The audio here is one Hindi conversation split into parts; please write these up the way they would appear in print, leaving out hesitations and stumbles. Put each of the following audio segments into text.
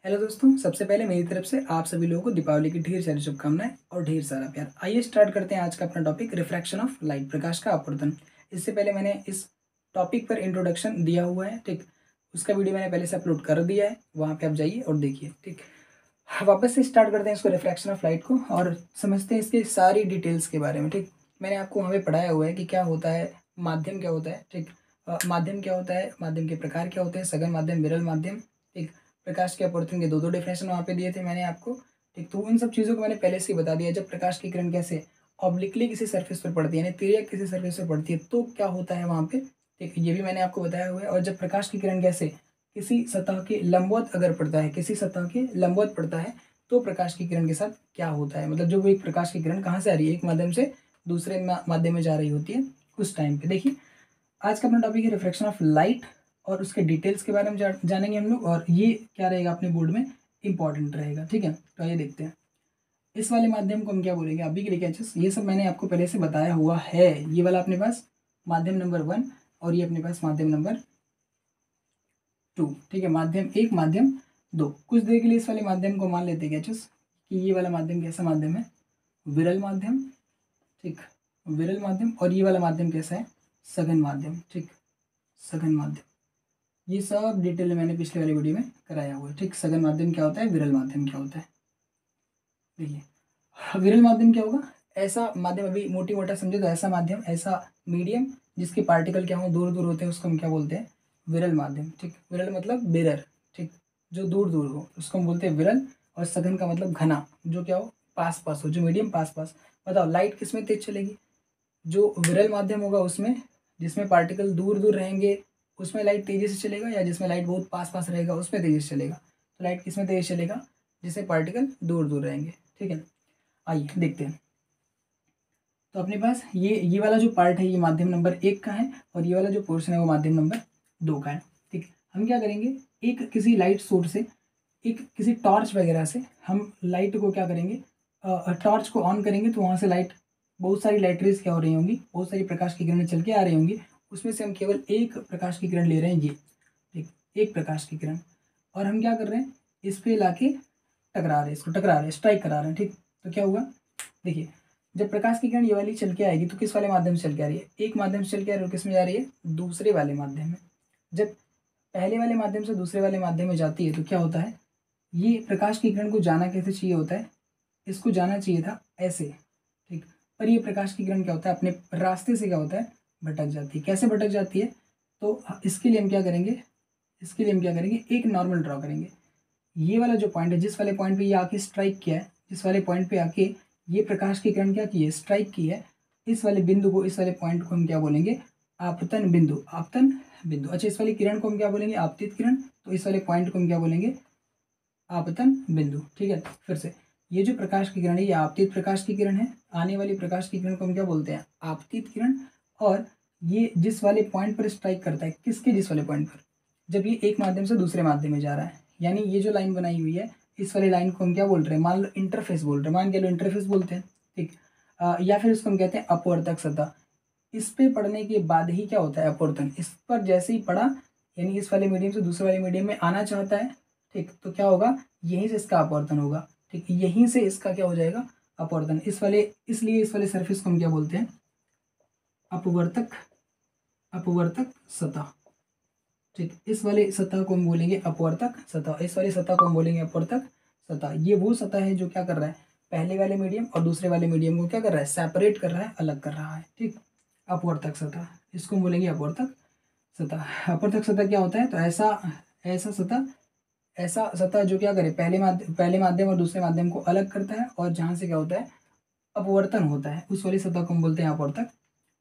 हेलो दोस्तों, सबसे पहले मेरी तरफ से आप सभी लोगों को दीपावली की ढेर सारी शुभकामनाएं और ढेर सारा प्यार। आइए स्टार्ट करते हैं आज का अपना टॉपिक, रिफ्रैक्शन ऑफ लाइट, प्रकाश का अपवर्तन। इससे पहले मैंने इस टॉपिक पर इंट्रोडक्शन दिया हुआ है, ठीक। उसका वीडियो मैंने पहले से अपलोड कर दिया है, वहाँ पे आप जाइए और देखिए, ठीक। वापस से स्टार्ट करते हैं इसको, रिफ्रैक्शन ऑफ लाइट को, और समझते हैं इसकी सारी डिटेल्स के बारे में, ठीक। मैंने आपको वहाँ पे पढ़ाया हुआ है कि क्या होता है, माध्यम क्या होता है, ठीक। माध्यम क्या होता है, माध्यम के प्रकार क्या होते हैं, सघन माध्यम, विरल माध्यम, ठीक। प्रकाश के अपवर्तन के दो डेफिनेशन वहाँ पे दिए थे मैंने आपको, ठीक। तो उन सब चीज़ों को मैंने पहले से ही बता दिया। जब प्रकाश की किरण कैसे ऑब्लिकली किसी सरफेस पर पड़ती है, यानी तिर्यक किसी सरफेस पर पड़ती है, तो क्या होता है वहाँ पे, ठीक, ये भी मैंने आपको बताया हुआ है। और जब प्रकाश की किरण कैसे किसी सतह के लंबवत अगर पड़ता है, किसी सतह के लंबवत पड़ता है, तो प्रकाश की किरण के साथ क्या होता है, मतलब जो वो एक प्रकाश की किरण कहाँ से आ रही है, एक माध्यम से दूसरे माध्यम में जा रही होती है, उस टाइम पे। देखिए, आज का अपना टॉपिक है रिफ्लेक्शन ऑफ लाइट, और उसके डिटेल्स के बारे में जानेंगे हम लोग, और ये क्या रहेगा अपने बोर्ड में इंपॉर्टेंट रहेगा, ठीक है। तो आइए देखते हैं इस वाले माध्यम को हम क्या बोलेंगे। अभी के लिए कैचेस ये सब मैंने आपको पहले से बताया हुआ है। ये वाला अपने पास माध्यम नंबर 1, और ये अपने पास माध्यम नंबर 2, ठीक है। माध्यम 1, माध्यम 2। कुछ देर के लिए इस वाले माध्यम को मान लेते हैं कैचेस कि ये वाला माध्यम कैसा माध्यम है, विरल माध्यम, ठीक, विरल माध्यम। और ये वाला माध्यम कैसा है, सघन माध्यम, ठीक, सघन माध्यम। ये सब डिटेल मैंने पिछले वाले वीडियो में कराया हुआ है, ठीक। सघन माध्यम क्या होता है, विरल माध्यम क्या होता है। देखिए, विरल माध्यम क्या होगा, ऐसा माध्यम, अभी मोटी मोटा समझे तो ऐसा माध्यम, ऐसा मीडियम जिसके पार्टिकल क्या हो, दूर दूर होते हैं, उसको हम क्या बोलते हैं, विरल माध्यम, ठीक। विरल मतलब बिरर, ठीक, जो दूर दूर हो उसको हम बोलते हैं विरल। और सघन का मतलब घना, जो क्या हो, पास पास हो, जो मीडियम पास पास। बताओ लाइट किस में तेज चलेगी, जो विरल माध्यम होगा उसमें, जिसमें पार्टिकल दूर दूर रहेंगे उसमें लाइट तेजी से चलेगा, या जिसमें लाइट बहुत पास पास रहेगा उसमें तेजी से चलेगा। तो लाइट किस में तेजी चलेगा, जिसमें पार्टिकल दूर दूर रहेंगे, ठीक है। आइए देखते हैं। तो अपने पास ये वाला जो पार्ट है, ये माध्यम नंबर 1 का है, और ये वाला जो पोर्शन है वो माध्यम नंबर 2 का है, ठीक। हम क्या करेंगे, एक किसी लाइट सोर्स से, एक किसी टॉर्च वगैरह से हम लाइट को क्या करेंगे, टॉर्च को ऑन करेंगे, तो वहाँ से लाइट, बहुत सारी लाइट रेज क्या हो रही होंगी, बहुत सारी प्रकाश की किरणें चल के आ रही होंगी। उसमें से हम केवल एक प्रकाश की किरण ले रहे हैं, ये, ठीक, एक प्रकाश की किरण। और हम क्या कर रहे हैं, इस पे लाके टकरा रहे हैं, इसको टकरा रहे हैं, स्ट्राइक करा रहे हैं, ठीक। तो क्या हुआ, देखिए, जब प्रकाश की किरण ये वाली चल के आएगी तो किस वाले माध्यम से चल के आ रही है, एक माध्यम से चल के आ रही है, और किस में जा रही है, दूसरे वाले माध्यम में। जब पहले वाले माध्यम से दूसरे वाले माध्यम में जाती है तो क्या होता है, ये प्रकाश की किरण को जाना कैसे चाहिए होता है, इसको जाना चाहिए था ऐसे, ठीक। पर ये प्रकाश की किरण क्या होता है, अपने रास्ते से क्या होता है, भटक जाती है। कैसे भटक जाती है, तो इसके लिए हम क्या करेंगे, इसके लिए हम क्या करेंगे, एक नॉर्मल ड्रॉ करेंगे। ये वाला जो पॉइंट है, जिस वाले पॉइंट पे ये आके स्ट्राइक किया है, जिस वाले पॉइंट पे आके ये प्रकाश की किरण क्या की है, स्ट्राइक की है, इस वाले बिंदु को, इस वाले पॉइंट को हम क्या बोलेंगे, आपतन बिंदु, आपतन बिंदु। अच्छा, इस वाली किरण को हम क्या बोलेंगे, आपतित किरण। तो इस वाले पॉइंट को हम क्या बोलेंगे, आपतन बिंदु, ठीक है। फिर से, ये जो प्रकाश की किरण है, ये आपतित प्रकाश की किरण है। आने वाली प्रकाश की किरण को हम क्या बोलते हैं, आपतित किरण। और ये जिस वाले पॉइंट पर स्ट्राइक करता है, किसके, जिस वाले पॉइंट पर, जब ये एक माध्यम से दूसरे माध्यम में जा रहा है, यानी ये जो लाइन बनाई हुई है, इस वाली लाइन को हम क्या बोल रहे हैं, मान लो इंटरफेस बोल रहे हैं, मान के लो इंटरफेस बोलते हैं, ठीक। या फिर इसको हम कहते हैं अपवर्तक सतह। इस पे पढ़ने के बाद ही क्या होता है, अपवर्तन। इस पर जैसे ही पढ़ा, यानी इस वाले मीडियम से दूसरे वाले मीडियम में आना चाहता है, ठीक, तो क्या होगा, यहीं से इसका अपवर्तन होगा, ठीक, यहीं से इसका क्या हो जाएगा, अपवर्तन। इस वाले, इसलिए इस वाले सरफेस को हम क्या बोलते हैं, अपवर्तक, अपवर्तक सतह, ठीक। इस वाले सतह को हम बोलेंगे अपवर्तक सतह, इस वाली सतह को हम बोलेंगे अपवर्तक सतह। ये वो सतह है जो क्या कर रहा है, पहले वाले मीडियम और दूसरे वाले मीडियम को क्या कर रहा है, सेपरेट कर रहा है, अलग कर रहा है, ठीक। अपवर्तक सतह, इसको हम बोलेंगे अपवर्तक सतह। अपवर्तक सतह क्या होता है, तो ऐसा ऐसा सतह, ऐसा सतह जो क्या करे, पहले माध्यम और दूसरे माध्यम को अलग करता है, और जहाँ से क्या होता है, अपवर्तन होता है, उस वाली सतह को हम बोलते हैं अपवर्तक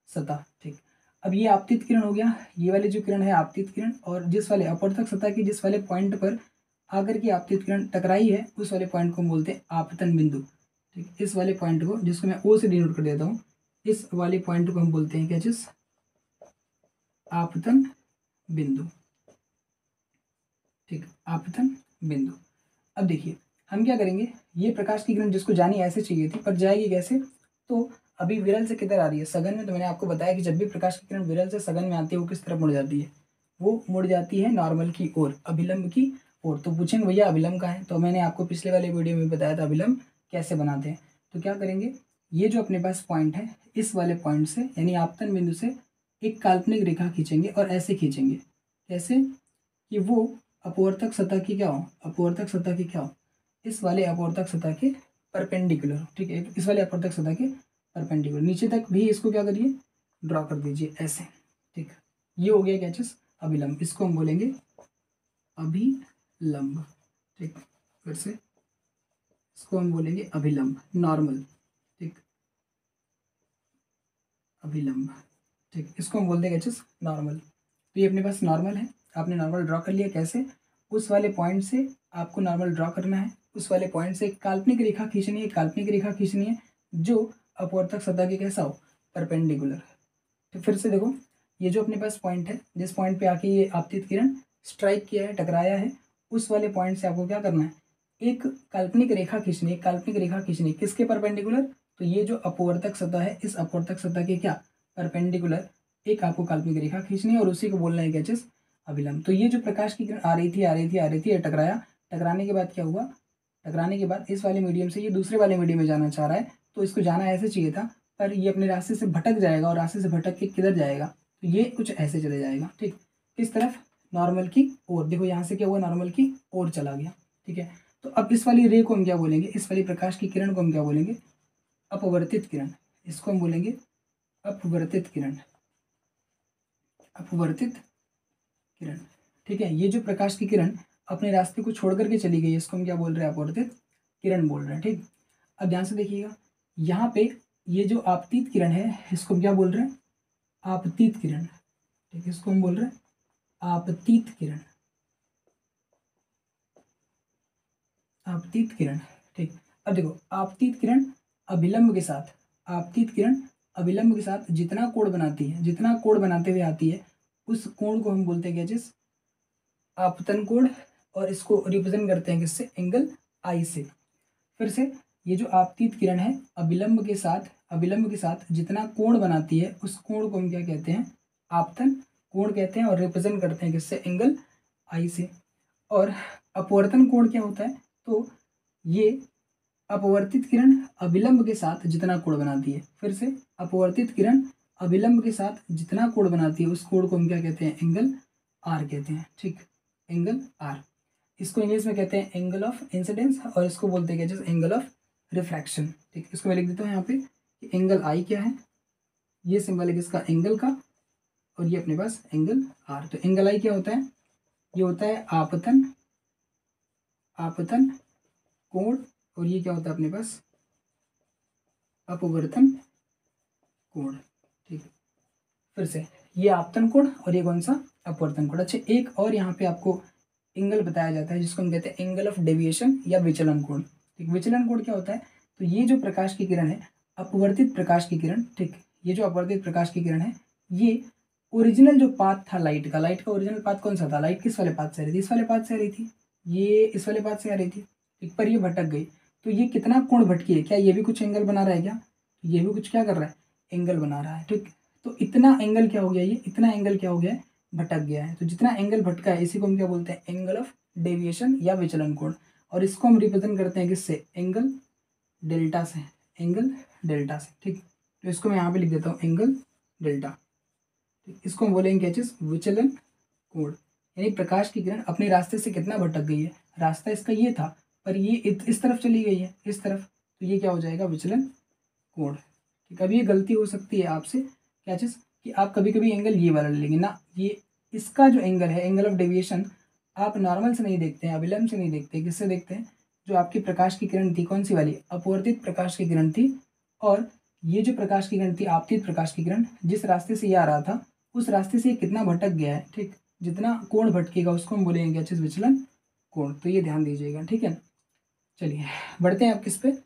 सतह, ठीक। अब ये आपतित किरण हो गया, ये वाली जो किरण है आपतित किरण, और जिस वाले अपवर्तक सतह की जिस वाले पॉइंट पर आकर के आपतित किरण टकराई है, उस वाले पॉइंट को हम बोलते हैं आपतन बिंदु, ठीक। इस वाले पॉइंट को, जिसको मैं ओ से डिनोट कर देता हूँ, इस वाले पॉइंट को हम बोलते हैं क्या चीज, आपतन बिंदु, ठीक, आपतन बिंदु। अब देखिए, हम क्या करेंगे, ये प्रकाश की किरण जिसको जानी ऐसे चाहिए थी, पर जाएगी कैसे, तो अभी विरल से किधर आ रही है, सघन में। तो मैंने आपको बताया कि जब भी प्रकाश की किरण विरल से सघन में आती है, वो किस तरफ मुड़ जाती है, वो मुड़ जाती है नॉर्मल की ओर, अभिलंब की और, तो पूछेंगे भैया अभिलंब का है, तो मैंने आपको पिछले वाले वीडियो में बताया था अभिलंब कैसे बनाते हैं। तो क्या करेंगे, ये जो अपने पास पॉइंट है, इस वाले पॉइंट से यानी आपतन बिंदु से एक काल्पनिक रेखा खींचेंगे और ऐसे खींचेंगे, कैसे कि वो अपवर्तक सतह की क्या हो, अपवर्तक सतह की क्या हो, इस वाले अपवर्तक सतह के परपेंडिकुलर हो। ठीक है, इस वाले अपवर्तक सतह के परपेंडिकुलर नीचे तक भी इसको क्या करिए, ड्रॉ कर दीजिए ऐसे। ठीक, ये हो गया क्या चीज, अभिलंब। इसको हम बोलेंगे अभिलंब। ठीक, फिर से इसको हम बोलेंगे अभिलंब, नॉर्मल। ठीक, अभिलंब। ठीक, इसको हम बोलते हैं क्या चीज, नॉर्मल। तो ये अपने पास नॉर्मल है, आपने नॉर्मल ड्रॉ कर लिया। कैसे, उस वाले पॉइंट से आपको नॉर्मल ड्रॉ करना है, उस वाले पॉइंट से एक काल्पनिक रेखा खींचनी है, काल्पनिक रेखा खींचनी है जो अपवर्तक सतह के कैसा हो, परपेंडिकुलर। तो फिर से देखो, ये जो अपने पास पॉइंट है, जिस पॉइंट पे आके ये आपतित किरण स्ट्राइक किया है, टकराया है, उस वाले पॉइंट से आपको क्या करना है, एक काल्पनिक रेखा खींचनी है, काल्पनिक रेखा खींचनी है किसके परपेंडिकुलर, तो ये जो अपवर्तक सतह है, इस अपवर्तक सतह के क्या परपेंडिकुलर एक आपको काल्पनिक रेखा खींचनी है और उसी को बोलना है क्या चीज, अभिलंब। तो ये जो प्रकाश की किरण आ रही थी आ रही थी आ रही थी, टकराया, टकराने के बाद क्या हुआ, टकराने के बाद इस वाले मीडियम से ये दूसरे वाले मीडियम में जाना चाह रहा है, तो इसको जाना ऐसे चाहिए था, पर ये अपने रास्ते से भटक जाएगा और रास्ते से भटक के किधर जाएगा, तो ये कुछ ऐसे चले जाएगा। ठीक, किस तरफ, नॉर्मल की ओर। देखो यहाँ से क्या हुआ, नॉर्मल की ओर चला गया। ठीक है, तो अब इस वाली रे को हम क्या बोलेंगे, इस वाली प्रकाश की किरण को हम क्या बोलेंगे, अपवर्तित किरण। इसको हम बोलेंगे अपवर्तित किरण, अपवर्तित किरण। ठीक है, ये जो प्रकाश की किरण अपने रास्ते को छोड़ करके चली गई, इसको हम क्या बोल रहे हैं, अपवर्तित किरण बोल रहे हैं। ठीक, अब ध्यान से देखिएगा, यहाँ पे ये जो आपतित किरण है, इसको हम क्या बोल रहे हैं, आपतित किरण। ठीक है, इसको हम बोल रहे हैं आपतित किरण, आपतित किरण। ठीक, अब देखो, आपतित किरण अभिलंब के साथ, आपतित किरण अभिलंब के साथ जितना कोण बनाती है, जितना कोण बनाते हुए आती है, उस कोण को हम बोलते हैं क्या चीज, आपतन कोण। और इसको रिप्रेजेंट करते हैं किससे, एंगल आई से। फिर से, ये जो आपतित किरण है अभिलंब के साथ, अभिलंब के साथ जितना कोण बनाती है, उस कोण को हम क्या कहते हैं, आपतन कोण कहते हैं और रिप्रेजेंट करते हैं किससे, एंगल आई से। और अपवर्तन कोण क्या होता है, तो ये अपवर्तित किरण अभिलंब के साथ जितना कोण बनाती है, फिर से अपवर्तित किरण अभिलंब के साथ जितना कोण बनाती है, उस कोण को हम क्या कहते हैं, एंगल आर कहते हैं। ठीक, एंगल आर। इसको इंग्लिश में कहते हैं एंगल ऑफ इंसिडेंस और इसको बोलते हैं क्या, जैसे एंगल ऑफ रिफ्रैक्शन। ठीक, इसको मैं लिख देता हूँ यहाँ पे, एंगल आई क्या है, ये सिंबल है किसका, एंगल का, और ये अपने पास एंगल आर। तो एंगल आई क्या होता है, ये होता है आपतन, आपतन कोण, और ये क्या होता है अपने पास, अपवर्तन कोण। ठीक, फिर से ये आपतन कोण और ये कौन सा, अपवर्तन कोण। अच्छा, एक और यहाँ पे आपको एंगल बताया जाता है जिसको हम कहते हैं एंगल ऑफ डेविएशन या विचलन कोण। ठीक, विचलन कोण क्या होता है, तो ये जो प्रकाश की किरण है, अपवर्तित प्रकाश की किरण, ठीक, ये जो अपवर्तित प्रकाश की किरण है, ये ओरिजिनल जो पाथ था लाइट का, लाइट का ओरिजिनल पाथ कौन सा था, लाइट किस वाले पाथ से आ रही थी, इस वाले पाथ से आ रही थी, ये इस वाले पाथ से आ रही थी। ठीक, पर ये भटक गई, तो ये कितना कोण भटकी है, क्या ये भी कुछ एंगल बना रहा है क्या, ये भी कुछ क्या कर रहा है, एंगल बना रहा है। ठीक, तो इतना एंगल क्या हो गया, ये इतना एंगल क्या हो गया है, भटक गया है। तो जितना एंगल भटका है, इसी को हम क्या बोलते हैं, एंगल ऑफ डेविएशन या विचलन कोण। और इसको हम रिप्रेजेंट करते हैं किससे, एंगल डेल्टा से, एंगल डेल्टा से। ठीक, तो इसको मैं यहाँ पे लिख देता हूँ, एंगल डेल्टा। ठीक, इसको हम बोलेंगे क्या चीज, विचलन कोण। यानी प्रकाश की किरण अपने रास्ते से कितना भटक गई है, रास्ता इसका ये था, पर ये इस तरफ चली गई है, इस तरफ, तो ये क्या हो जाएगा, विचलन कोण। ठीक, अब ये गलती हो सकती है आपसे, क्या चीज, कि आप कभी कभी एंगल ये वाला ले लेंगे ना, ये इसका जो एंगल है, एंगल ऑफ डेविएशन, आप नॉर्मल से नहीं देखते हैं, अभिलंब से नहीं देखते, किससे देखते हैं, जो आपकी प्रकाश की किरण थी, कौन सी वाली, अपवर्तित प्रकाश की किरण थी, और ये जो प्रकाश की किरण थी, आपतित प्रकाश की किरण, जिस रास्ते से ये आ रहा था, उस रास्ते से कितना भटक गया है। ठीक, जितना कोण भटकेगा उसको हम बोलेंगे क्या चीज, विचलन कोण। तो ये ध्यान दीजिएगा। ठीक है, चलिए बढ़ते हैं आप किस पे,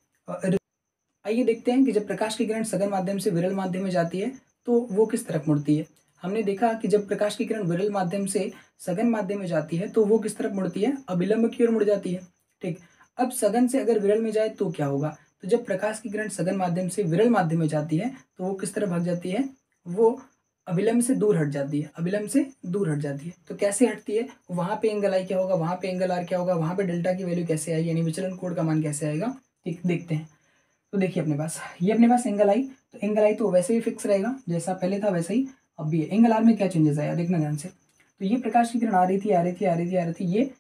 आइए देखते हैं कि जब प्रकाश की किरण सघन माध्यम से विरल माध्यम में जाती है तो वो किस तरफ मुड़ती है। हमने देखा कि जब प्रकाश की किरण विरल माध्यम से सघन माध्यम में जाती है तो वो किस तरफ मुड़ती है, अभिलंब की ओर मुड़ जाती है। ठीक, अब सघन से अगर विरल में जाए तो क्या होगा, तो जब प्रकाश की किरण सघन माध्यम से विरल माध्यम में जाती है तो वो किस तरफ भाग जाती है, वो अभिलंब से दूर हट जाती है, अभिलंब से दूर हट जाती है। तो कैसे हटती है, वहाँ पे एंगल आई क्या होगा, वहाँ पे एंगल आर क्या होगा, वहाँ पे डेल्टा की वैल्यू कैसे आएगी, यानी विचलन कोण का मान कैसे आएगा, ठीक देखते हैं। तो देखिए अपने पास ये अपने पास एंगल आई, तो एंगल आई तो वैसे ही फिक्स रहेगा, जैसा पहले था वैसे ही अब भी है। एंगल आर में क्या चेंजेस आया देखना ध्यान से। तो ये प्रकाश की किरण आ रही थी आ रही थी आ रही थी आ रही थी, ये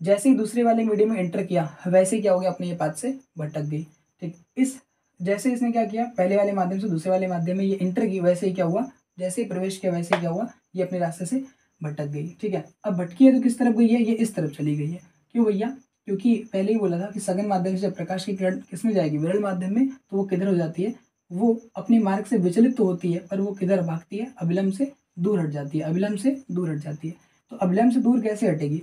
जैसे ही दूसरे वाले मीडियम में एंटर किया वैसे ही क्या हो गया, अपने ये पाथ से भटक गई। ठीक, इस जैसे इसने क्या किया, पहले वाले माध्यम से दूसरे वाले माध्यम में ये एंटर की, वैसे ही क्या हुआ, जैसे ही प्रवेश किया वैसे ही क्या हुआ, ये अपने रास्ते से भटक गई। ठीक है, अब भटकी है तो किस तरफ गई है, ये इस तरफ चली गई है। क्यों भैया, क्योंकि पहले ही बोला था कि सघन माध्यम से जब प्रकाश की किरण किसमें जाएगी, विरल माध्यम में, तो वो किधर हो जाती है, वो अपने मार्ग से विचलित तो होती है, पर वो किधर भागती है, अभिलंब से दूर हट जाती है, अभिलंब से दूर हट जाती है। तो अभिलंब से दूर कैसे हटेगी,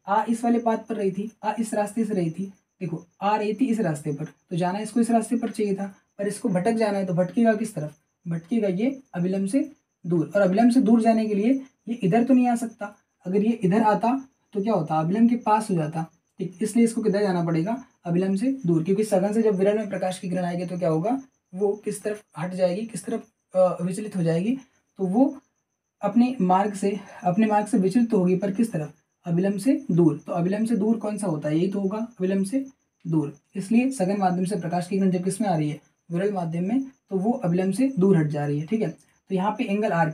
आ इस वाले पाथ पर रही थी, आ इस रास्ते से रही थी, देखो आ रही थी इस रास्ते पर, तो जाना इसको इस रास्ते पर चाहिए था, पर इसको भटक जाना है, तो भटकेगा किस तरफ, भटकेगा ये अभिलंब से दूर। और अभिलंब से दूर जाने के लिए ये इधर तो नहीं आ सकता, अगर ये इधर आता तो क्या होता, अभिलंब के पास हो जाता। ठीक, इसलिए इसको किधर जाना पड़ेगा, अभिलंब से दूर, क्योंकि सघन से जब विरल में प्रकाश की किरण आएगी तो क्या होगा, वो किस तरफ हट जाएगी, किस तरफ विचलित हो जाएगी, तो वो अपने मार्ग से विचलित तो होगी, पर किस तरफ, अभिलंब से दूर। तो अभिलंब से दूर कौन सा होता है, यही तो होगा अभिलंब से दूर। इसलिए सघन माध्यम से प्रकाश की किरण जब किसमें आ रही है, विरल माध्यम में, तो वो अभिलंब से दूर हट जा रही है। ठीक है, तो यहाँ पे एंगल आर,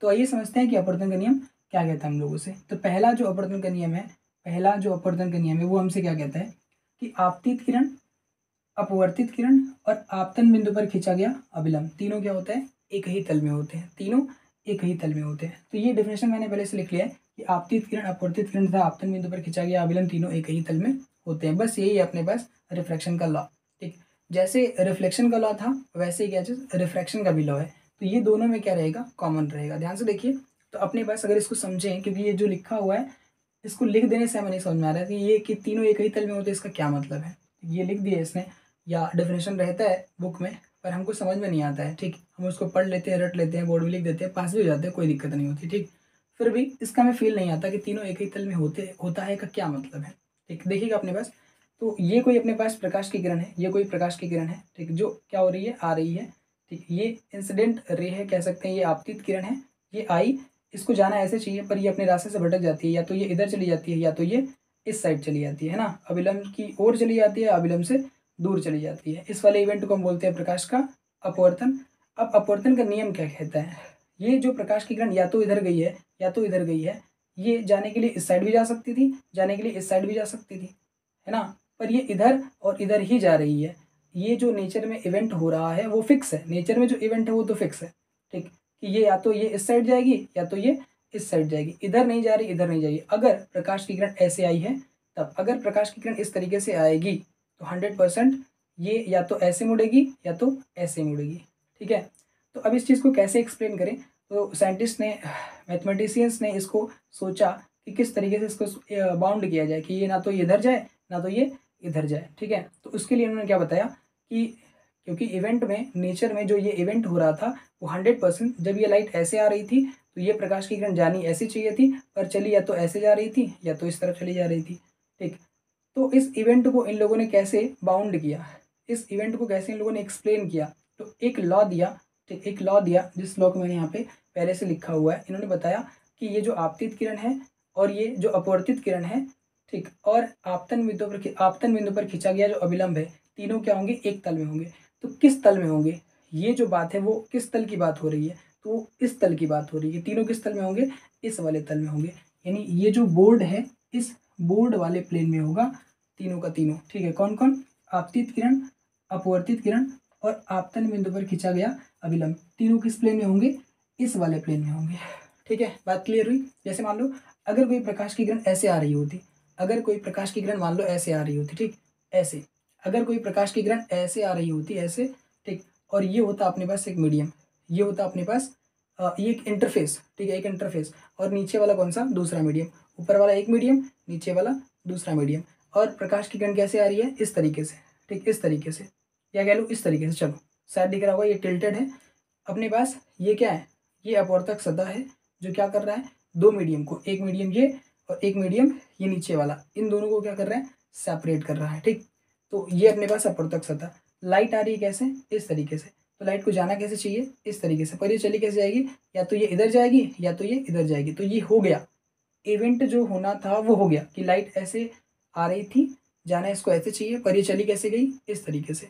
तो आइए समझते हैं कि अपवर्तन का नियम क्या कहता है हम लोगों से। तो पहला जो अपवर्तन का नियम है, वो हमसे क्या कहता है कि आपतित किरण, अपवर्तित किरण और आपतन बिंदु पर खींचा गया अभिलंब, तीनों क्या होता है, एक ही तल में होते हैं, तीनों एक ही तल में होते हैं। तो ये डेफिनेशन मैंने पहले से लिख लिया है कि आपतित किरण, अपवर्तित किरण तथा आपतन बिंदु पर खींचा गया अभिलंब तीनों एक ही तल में होते हैं। बस यही है अपने पास रिफ्रैक्शन का लॉ। ठीक, जैसे रिफ्लेक्शन का लॉ था वैसे ही क्या चीज रिफ्रैक्शन का भी लॉ है। तो ये दोनों में क्या रहेगा, कॉमन रहेगा। ध्यान से देखिए, तो अपने पास अगर इसको समझें, क्योंकि ये जो लिखा हुआ है इसको लिख देने से हमें नहीं समझ में आ रहा है कि ये कि तीनों एक ही तल में होते हैं, इसका क्या मतलब है। ये लिख दिया इसने, या डेफिनेशन रहता है बुक में, पर हमको समझ में नहीं आता है। ठीक, हम उसको पढ़ लेते हैं, रट लेते हैं, बोर्ड में लिख देते हैं, पास भी हो जाते हैं, कोई दिक्कत नहीं होती। ठीक, फिर भी इसका हमें फील नहीं आता कि तीनों एक ही तल में होता है का क्या मतलब है। ठीक, देखिएगा अपने पास, तो ये कोई अपने पास प्रकाश की किरण है, ये कोई प्रकाश की किरण है। ठीक, जो क्या हो रही है, आ रही है। ठीक, ये इंसिडेंट रे है कह सकते हैं, ये आपतित किरण है, ये आई, इसको जाना ऐसे चाहिए, पर ये अपने रास्ते से भटक जाती है, या तो ये इधर चली जाती है या तो ये इस साइड चली जाती है ना, अभिलंब की ओर चली जाती है, अभिलंब से दूर चली जाती है। इस वाले इवेंट को हम बोलते हैं प्रकाश का अपवर्तन। अब अपवर्तन का नियम क्या कहता है, ये जो प्रकाश की किरण या तो इधर गई है या तो इधर गई है, ये जाने के लिए इस साइड भी जा सकती थी, जाने के लिए इस साइड भी जा सकती थी, है ना, पर ये इधर और इधर ही जा रही है। ये जो नेचर में इवेंट हो रहा है वो फिक्स है, नेचर में जो इवेंट है वो तो फिक्स है। ठीक, कि ये या तो ये इस साइड जाएगी या तो ये इस साइड जाएगी, इधर नहीं जा रही, इधर नहीं जाएगी। अगर प्रकाश की किरण ऐसे आई है तब, अगर प्रकाश की किरण इस तरीके से आएगी तो 100% ये या तो ऐसे मुड़ेगी या तो ऐसे मुड़ेगी। ठीक है, तो अब इस चीज़ को कैसे एक्सप्लेन करें, तो साइंटिस्ट ने, मैथमेटिशियंस ने इसको सोचा कि किस तरीके से इसको बाउंड किया जाए कि ये ना तो ये इधर जाए ना तो ये इधर जाए। ठीक है, तो उसके लिए उन्होंने क्या बताया कि क्योंकि इवेंट में, नेचर में जो ये इवेंट हो रहा था वो 100%, जब ये लाइट ऐसे आ रही थी तो ये प्रकाश की किरण जानी ऐसी चाहिए थी, पर चली या तो ऐसे जा रही थी या तो इस तरफ चली जा रही थी। ठीक, तो इस इवेंट को इन लोगों ने कैसे बाउंड किया, इस इवेंट को कैसे इन लोगों ने एक्सप्लेन किया, तो एक लॉ दिया। ठीक, एक लॉ दिया, जिस लॉ को मैंने यहाँ पे पहले से लिखा हुआ है। इन्होंने बताया कि ये जो आपतित किरण है और ये जो अपवर्तित किरण है, ठीक, और आपतन बिंदु पर खींचा गया जो अभिलंब है, तीनों क्या होंगे, एक तल में होंगे। तो किस तल में होंगे, ये जो बात है वो किस तल की बात हो रही है, तो इस तल की बात हो रही है। तीनों किस तल में होंगे, इस वाले तल में होंगे, यानी ये जो बोर्ड है इस बोर्ड वाले प्लेन में होगा तीनों का तीनों। ठीक है, कौन कौन, आपतित किरण, अपवर्तित किरण और आपतन बिंदु पर खींचा गया अभिलंब, तीनों किस प्लेन में होंगे, इस वाले प्लेन में होंगे। ठीक है, बात क्लियर हुई। जैसे मान लो अगर कोई प्रकाश की किरण ऐसे आ रही होती, अगर कोई प्रकाश की किरण मान लो ऐसे आ रही होती, ठीक, ऐसे, अगर कोई प्रकाश की किरण ऐसे आ रही होती, ऐसे, ठीक, और ये होता अपने पास एक मीडियम, ये होता अपने पास ये एक इंटरफेस। ठीक है, एक इंटरफेस, और नीचे वाला कौन सा, दूसरा मीडियम, ऊपर वाला एक मीडियम, नीचे वाला दूसरा मीडियम, और प्रकाश की किरण कैसे आ रही है, इस तरीके से। ठीक, इस तरीके से, या कह लो इस तरीके से, चलो शायद दिख रहा होगा, ये टिल्टेड है अपने पास। ये क्या है, ये अपवर्तक सतह है जो क्या कर रहा है, दो मीडियम को, एक मीडियम ये और एक मीडियम ये नीचे वाला, इन दोनों को क्या कर रहा है, सेपरेट कर रहा है। ठीक, तो ये अपने पास अपवर्तक सतह, लाइट आ रही है कैसे, इस तरीके से। तो लाइट को जाना कैसे चाहिए, इस तरीके से, पर ये चली कैसे जाएगी, या तो ये इधर जाएगी या तो ये इधर जाएगी। तो ये हो गया इवेंट जो होना था वो हो गया कि लाइट ऐसे आ रही थी, जाना इसको ऐसे चाहिए, पर ये चली कैसे गई, इस तरीके से।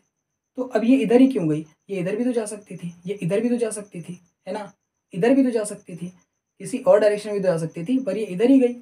तो अब ये इधर ही क्यों गई, ये इधर भी तो जा सकती थी, ये इधर भी तो जा सकती थी, है ना, इधर भी तो जा सकती थी, किसी और डायरेक्शन में भी तो जा सकती थी, पर ये इधर ही गई।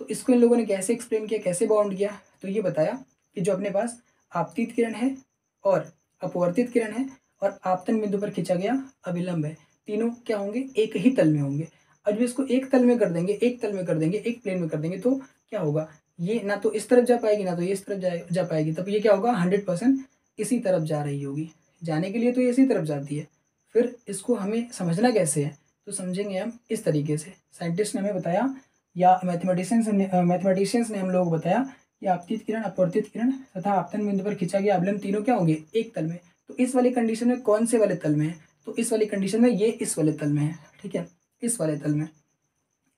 तो इसको इन लोगों ने कैसे एक्सप्लेन किया, कैसे बाउंड किया, तो ये बताया कि जो अपने पास आपतित किरण है और अपवर्तित किरण है और आपतन बिंदु पर खींचा गया अभिलंब है, तीनों क्या होंगे, एक ही तल में होंगे। और जब इसको एक तल में कर देंगे, एक तल में कर देंगे, एक प्लेन में कर देंगे, तो क्या होगा, ये ना तो इस तरफ जा पाएगी ना तो ये इस तरफ जा पाएगी। तब ये क्या होगा, 100% इसी तरफ जा रही होगी, जाने के लिए तो ये इसी तरफ जाती है। फिर इसको हमें समझना कैसे है, तो समझेंगे हम इस तरीके से। साइंटिस्ट ने हमें बताया या मैथमेटिशियंस ने हम लोग बताया कि आपतित किरण, अपवर्तित किरण तथा आपतन बिंदु पर खींचा गया अभिलंब तीनों क्या होंगे, एक तल में। तो इस वाली कंडीशन में कौन से वाले तल में है, तो इस वाली कंडीशन में ये इस वाले तल में है, ठीक है, इस वाले तल में।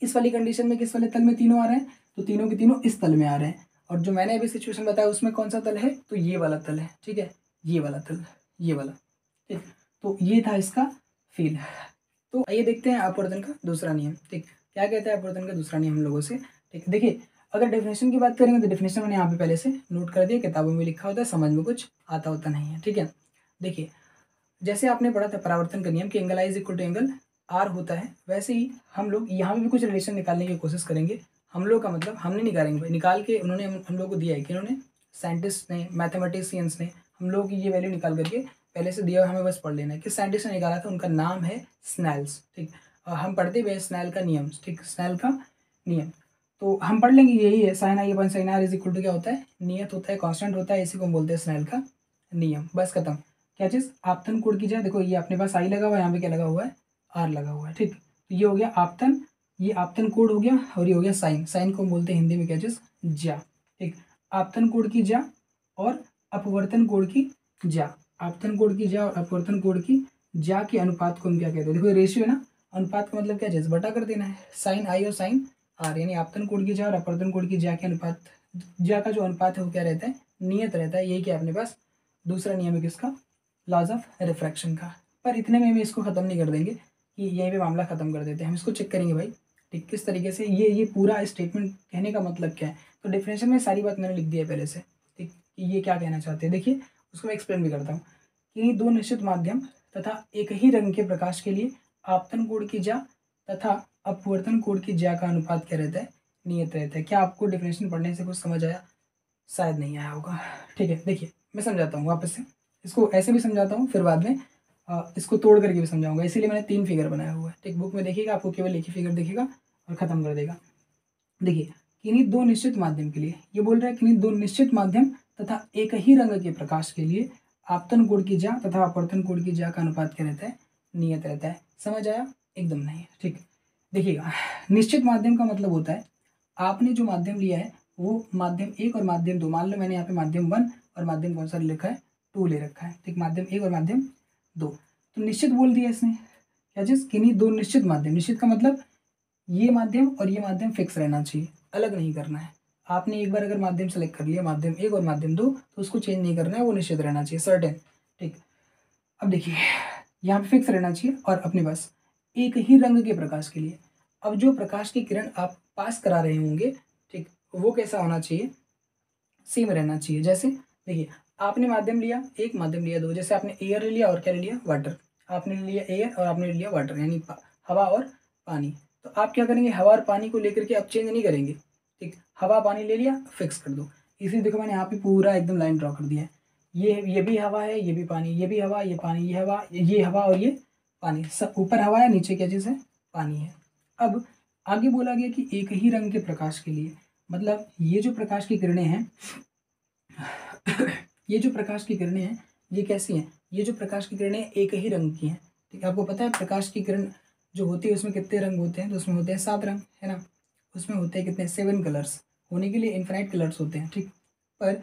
इस वाली कंडीशन में किस वाले तल में तीनों आ रहे हैं, तो तीनों के तीनों इस तल में आ रहे हैं। और जो मैंने अभी सिचुएशन बताया उसमें कौन सा तल है, तो ये वाला तल है, ठीक है, ये वाला तल, ये वाला, ठीक। तो ये था इसका फील। तो आइए देखते हैं अपवर्तन का दूसरा नियम, ठीक, क्या कहता है अपवर्तन का दूसरा नियम हम लोगों से, ठीक। देखिए अगर डेफिनेशन की बात करेंगे तो डेफिनेशन मैंने यहाँ पे पहले से नोट कर दिया, किताबों में लिखा होता है, समझ में कुछ आता होता नहीं है, ठीक है। देखिए जैसे आपने पढ़ा था परावर्तन का नियम कि angle i is equal to angle r होता है, वैसे ही हम लोग यहाँ पे भी कुछ रिलेशन निकालने की कोशिश करेंगे। हम लोग का मतलब हम नहीं निकालेंगे भाई, निकाल के उन्होंने हम लोग को दिया है कि उन्होंने साइंटिस्ट ने, मैथमेटिशियंस ने हम लोग की ये वैल्यू निकाल करके पहले से दिया हुआ, हमें बस पढ़ लेना है। किस साइंटिस्ट ने निकाला था, उनका नाम है स्नेल्स, ठीक। हम पढ़ते हुए स्नेल का नियम, ठीक, स्नेल का नियम। तो हम पढ़ लेंगे, यही है साइन आई अपन sine r is equal to क्या होता है, नियत होता है, कांस्टेंट होता है, इसी को हम बोलते हैं स्नेल का नियम। बस खत्म। क्या चीज़, आपतन कोण की जाए, देखो ये अपने पास आई लगा हुआ है, यहाँ पे क्या लगा हुआ है, आर लगा हुआ है, ठीक। तो ये हो गया आपतन, ये आपतन कोण हो गया, और ये हो गया साइन। साइन को हम बोलते हैं हिंदी में क्या चीज़, ज्या, ठीक। आपतन कोण की ज्या और अपवर्तन कोण की ज्या, आपतन कोण की ज्या और अपवर्तन कोण की ज्या के अनुपात को हम क्या कहते हैं, देखो रेशियो है ना, अनुपात का मतलब क्या चीज़, बटा कर देना है, साइन आई और साइन आर, यानी आपतन कोण की ज्या और अपवर्तन कोण की ज्या के अनुपात, ज्या का जो अनुपात है वो क्या रहता है, नियत रहता है। यही क्या अपने पास दूसरा नियम है किसका, लॉज ऑफ रिफ्रैक्शन का। पर इतने में हम इसको ख़त्म नहीं कर देंगे कि यहीं पे मामला ख़त्म कर देते हैं, हम इसको चेक करेंगे भाई, ठीक, किस तरीके से ये पूरा स्टेटमेंट कहने का मतलब क्या है। तो डेफिनेशन में सारी बात मैंने लिख दी है पहले से, ठीक, कि ये क्या कहना चाहते हैं। देखिए उसको मैं एक्सप्लेन भी करता हूँ कि दो निश्चित माध्यम तथा एक ही रंग के प्रकाश के लिए आपतन कोण की ज्या तथा अपवर्तन कोण की ज्या का अनुपात क्या रहता है, नियत रहता है। क्या आपको डेफिनेशन पढ़ने से कुछ समझ आया, शायद नहीं आया होगा, ठीक है। देखिए मैं समझाता हूँ वापस से, इसको ऐसे भी समझाता हूँ, फिर बाद में इसको तोड़ करके भी समझाऊंगा, इसीलिए मैंने 3 फिगर बनाया हुआ है, ठीक। बुक में देखिएगा आपको केवल एक ही फिगर दिखेगा और ख़त्म कर देगा। देखिए किन्हीं दो निश्चित माध्यम के लिए, ये बोल रहा है किन्हीं दो निश्चित माध्यम तथा एक ही रंग के प्रकाश के लिए आपतन कोण की ज्या तथा अपवर्तन कोण की ज्या का अनुपात क्या रहता है, नियत रहता है। समझ आया, एकदम नहीं, ठीक। देखिएगा निश्चित माध्यम का मतलब होता है आपने जो माध्यम लिया है वो माध्यम 1 और माध्यम 2, मान लो मैंने यहाँ पे माध्यम 1 और माध्यम कौन सा लिखा है, 2 ले रखा है, ठीक, माध्यम 1 और माध्यम 2। तो निश्चित बोल दिया इसने, क्या चीज़, किन्हीं दो निश्चित माध्यम, निश्चित का मतलब ये माध्यम और ये माध्यम फिक्स रहना चाहिए, अलग नहीं करना है। आपने एक बार अगर माध्यम सेलेक्ट कर लिया, माध्यम 1 और माध्यम 2, तो उसको चेंज नहीं करना है, वो निश्चित रहना चाहिए, सर्टेन, ठीक। अब देखिए यहाँ पे फिक्स रहना चाहिए और अपने पास एक ही रंग के प्रकाश के लिए, अब जो प्रकाश की किरण आप पास करा रहे होंगे, ठीक, वो कैसा होना चाहिए, सेम रहना चाहिए। जैसे देखिए आपने माध्यम लिया 1, माध्यम लिया 2, जैसे आपने एयर ले लिया और क्या ले लिया, वाटर, आपने ले लिया एयर और आपने ले लिया वाटर, यानी हवा और पानी। तो आप क्या करेंगे, हवा और पानी को लेकर के आप चेंज नहीं करेंगे, ठीक, हवा पानी ले लिया, फिक्स कर दो। इसीलिए देखो मैंने यहाँ पे पूरा एकदम लाइन ड्रॉ कर दिया है, ये भी हवा है, ये भी पानी, ये भी हवा, ये पानी, ये हवा और ये पानी, सब ऊपर हवा है, नीचे क्या चीज़ है, पानी है। अब आगे बोला गया कि एक ही रंग के प्रकाश के लिए, मतलब ये जो प्रकाश की किरणें हैं ये जो प्रकाश की किरणें हैं ये कैसी हैं, ये जो प्रकाश की किरणें एक ही रंग की हैं, ठीक है। आपको पता है प्रकाश की किरण जो होती है उसमें कितने रंग होते हैं, तो उसमें होते हैं 7 रंग, है ना। उसमें होते हैं कितने, 7 कलर्स, होने के लिए इन्फिनाइट कलर्स होते हैं, ठीक। पर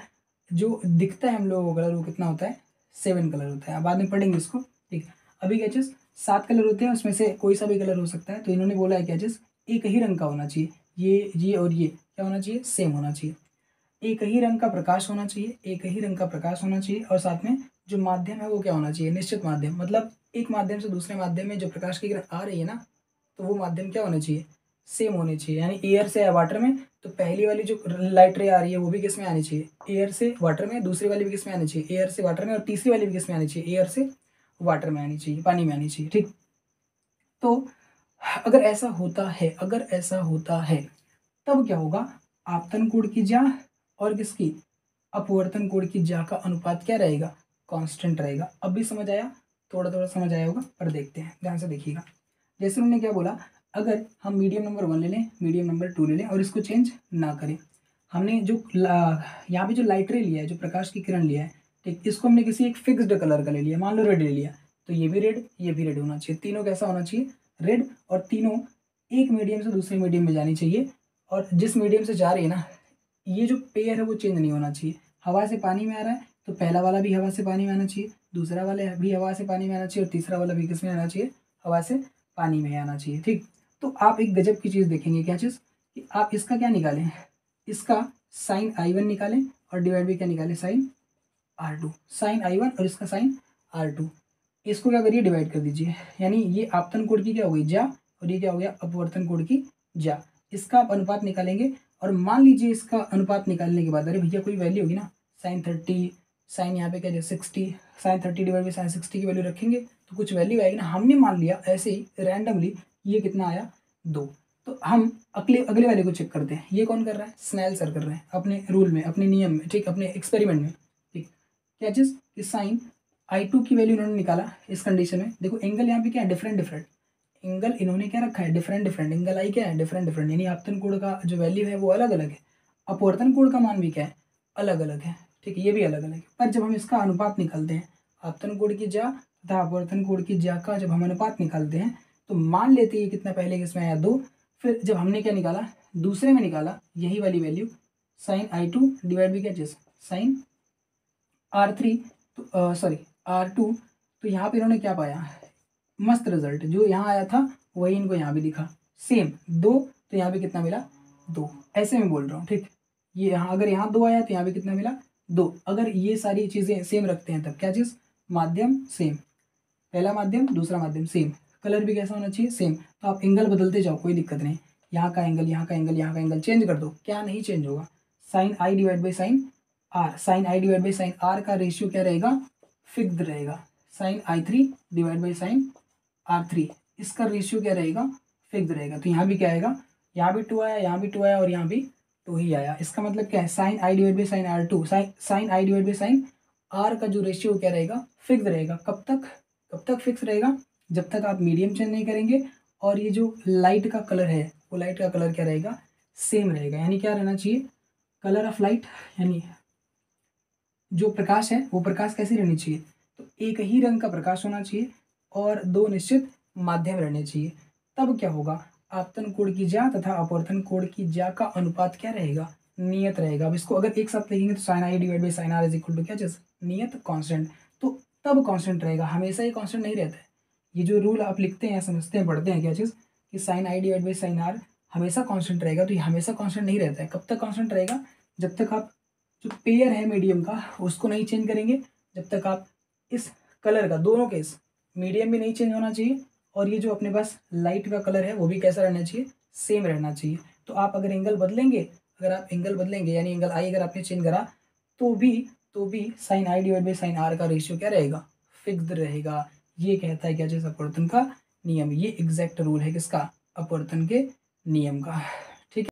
जो दिखता है हम लोगों को कलर वो कितना होता है, 7 कलर होता है। अब बाद में पढ़ेंगे इसको, ठीक। अभी क्या चीज़, 7 कलर होते हैं, उसमें से कोई सा भी कलर हो सकता है। तो इन्होंने बोला है क्या चीज़, एक ही रंग का होना चाहिए, ये और ये क्या होना चाहिए, सेम होना चाहिए। एक ही रंग का प्रकाश होना चाहिए, एक ही रंग का प्रकाश होना चाहिए, और साथ में जो माध्यम है वो क्या होना चाहिए, निश्चित माध्यम। मतलब एक माध्यम से दूसरे माध्यम में जो प्रकाश की किरण आ रही है ना, तो वो माध्यम क्या होना चाहिए, सेम होने चाहिए। यानी एयर से या वाटर में, तो पहली वाली जो लाइट रे आ रही है वो भी किस में आनी चाहिए, एयर से वाटर में, दूसरी वाली भी किस में आनी चाहिए, एयर से वाटर में, और तीसरी वाली भी किस में आनी चाहिए, एयर से वाटर में आनी चाहिए, पानी में आनी चाहिए। ठीक, तो अगर ऐसा होता है, अगर ऐसा होता है तब क्या होगा, आपतन कोण की ज्या और किसकी, अपवर्तन कोण की ज्या का अनुपात क्या रहेगा, कांस्टेंट रहेगा। अब भी समझ आया, थोड़ा थोड़ा समझ आया होगा, पर देखते हैं, ध्यान से देखिएगा। जैसे उन्होंने क्या बोला, अगर हम मीडियम नंबर 1 ले लें, मीडियम नंबर 2 ले लें और इसको चेंज ना करें, हमने जो यहाँ पे जो लाइट रे लिया है, जो प्रकाश की किरण लिया है, ठीक, इसको हमने किसी एक फिक्स्ड कलर का ले लिया, मान लो रेड ले लिया, तो ये भी रेड, ये भी रेड होना चाहिए, तीनों कैसा होना चाहिए, रेड, और तीनों एक मीडियम से दूसरे मीडियम में जानी चाहिए। और जिस मीडियम से जा रही है ना, ये जो पेयर है वो चेंज नहीं होना चाहिए। हवा से पानी में आ रहा है तो पहला वाला भी हवा से पानी में आना चाहिए, दूसरा वाला भी हवा से पानी में आना चाहिए, और तीसरा वाला भी किस में आना चाहिए, हवा से पानी में आना चाहिए। ठीक, तो आप एक गजब की चीज़ देखेंगे, क्या चीज़, कि आप इसका क्या निकालें, इसका साइन I1 निकालें और डिवाइड बाई क्या निकालें, साइन R2, साइन I1 और इसका साइन R2, इसको क्या करिए, डिवाइड कर दीजिए। यानी ये आपतन कोण की क्या हो गई, ज्या, और ये क्या हो गया, अपवर्तन कोण की ज्या। इसका आप अनुपात निकालेंगे, और मान लीजिए इसका अनुपात निकालने के बाद, अरे भैया कोई वैल्यू होगी ना, साइन 30, साइन यहाँ पे क्या है 60, साइन 30 डिवाइड बाई साइन 60 की वैल्यू रखेंगे तो कुछ वैल्यू आएगी ना। हमने मान लिया ऐसे ही रैंडमली, ये कितना आया, 2। तो हम अगले अगले वाले को चेक करते हैं, ये कौन कर रहा है, स्नेल सर कर रहे हैं, अपने रूल में, अपने नियम में, ठीक, अपने एक्सपेरिमेंट में। ठीक, क्या चीज़, कि साइन I2 की वैल्यू इन्होंने निकाला इस कंडीशन में। देखो एंगल यहाँ पे क्या है, डिफरेंट डिफरेंट एंगल इन्होंने क्या रखा है, डिफरेंट डिफरेंट एंगल आई क्या है, डिफरेंट डिफरेंट, यानी आपतन कोण का जो वैल्यू है वो अलग अलग है, अपवर्तन कोण का मान भी क्या है, अलग अलग है। ठीक है, ये भी अलग अलग है। पर जब हम इसका अनुपात निकालते हैं, आपतन कोण की ज्या तथा अपवर्तन कोण की ज्या का जब हम अनुपात निकालते हैं, तो मान लेते हैं कितना, पहले किसमें आया 2, फिर जब हमने क्या निकाला, दूसरे में निकाला यही वाली value, sign I2 divide by क्या चीज़, साइन R3, तो सॉरी R2, तो यहाँ पे इन्होंने क्या पाया, मस्त रिजल्ट, जो यहाँ आया था वही इनको यहाँ भी दिखा, सेम 2, तो यहाँ पे कितना मिला, 2। ऐसे में बोल रहा हूँ। ठीक, ये यहाँ अगर यहाँ 2 आया तो यहाँ पे कितना मिला, 2। अगर ये सारी चीज़ें सेम रखते हैं तब क्या चीज़, माध्यम सेम, पहला माध्यम दूसरा माध्यम सेम, कलर भी कैसा होना चाहिए, सेम। तो आप एंगल बदलते जाओ, कोई दिक्कत नहीं, यहाँ का एंगल, यहाँ का एंगल, यहाँ का एंगल चेंज कर दो, क्या नहीं चेंज होगा, sine I divide by sine R, sine I divide by sine R का रेशियो क्या रहेगा, फिक्स्ड रहेगा। Sign I3 divide by sign R3, इसका रेशियो क्या रहेगा, फिक्स्ड रहेगा। तो यहाँ भी क्या आएगा, यहाँ भी 2 आया, यहाँ भी 2 आया, और यहाँ भी 2 ही आया। इसका मतलब क्या है, sine I divide by sine R2, sine I divide by sine R का जो रेशियो क्या रहेगा, फिक्स्ड रहेगा। कब तक फिक्स रहेगा, जब तक आप मीडियम चेंज नहीं करेंगे, और ये जो लाइट का कलर है वो लाइट का कलर क्या रहेगा, सेम रहेगा। यानी क्या रहना चाहिए, कलर ऑफ लाइट, यानी जो प्रकाश है वो प्रकाश कैसी रहनी चाहिए, तो एक ही रंग का प्रकाश होना चाहिए और 2 निश्चित माध्यम रहने चाहिए। तब क्या होगा, आपतन कोण की ज्या तथा अपवर्तन कोण की ज्या का अनुपात क्या रहेगा, नियत रहेगा। अब इसको अगर एक साथ लिखेंगे तो sine I divide by sine R is equal to क्या चीज़, नियत कांस्टेंट। तो तब कांस्टेंट रहेगा, हमेशा ही कांस्टेंट नहीं रहता है। ये जो रूल आप लिखते हैं, समझते हैं, पढ़ते हैं, क्या चीज़, कि sine I divide by sine R हमेशा कांस्टेंट रहेगा, तो ये हमेशा कांस्टेंट नहीं रहता है। कब तक कांस्टेंट रहेगा, जब तक आप जो पेयर है मीडियम का उसको नहीं चेंज करेंगे, जब तक आप इस कलर का, दोनों केस, मीडियम भी नहीं चेंज होना चाहिए, और ये जो अपने पास लाइट का कलर है वो भी कैसा रहना चाहिए, सेम रहना चाहिए। तो आप अगर एंगल बदलेंगे, यानी एंगल I अगर आपने चेंज करा, तो भी sine I divide by sine R का रेशियो क्या रहेगा, फिक्स्ड रहेगा। ये कहता है क्या चीज़, अपवर्तन का नियम। ये एग्जैक्ट रूल है किसका, अपवर्तन के नियम का।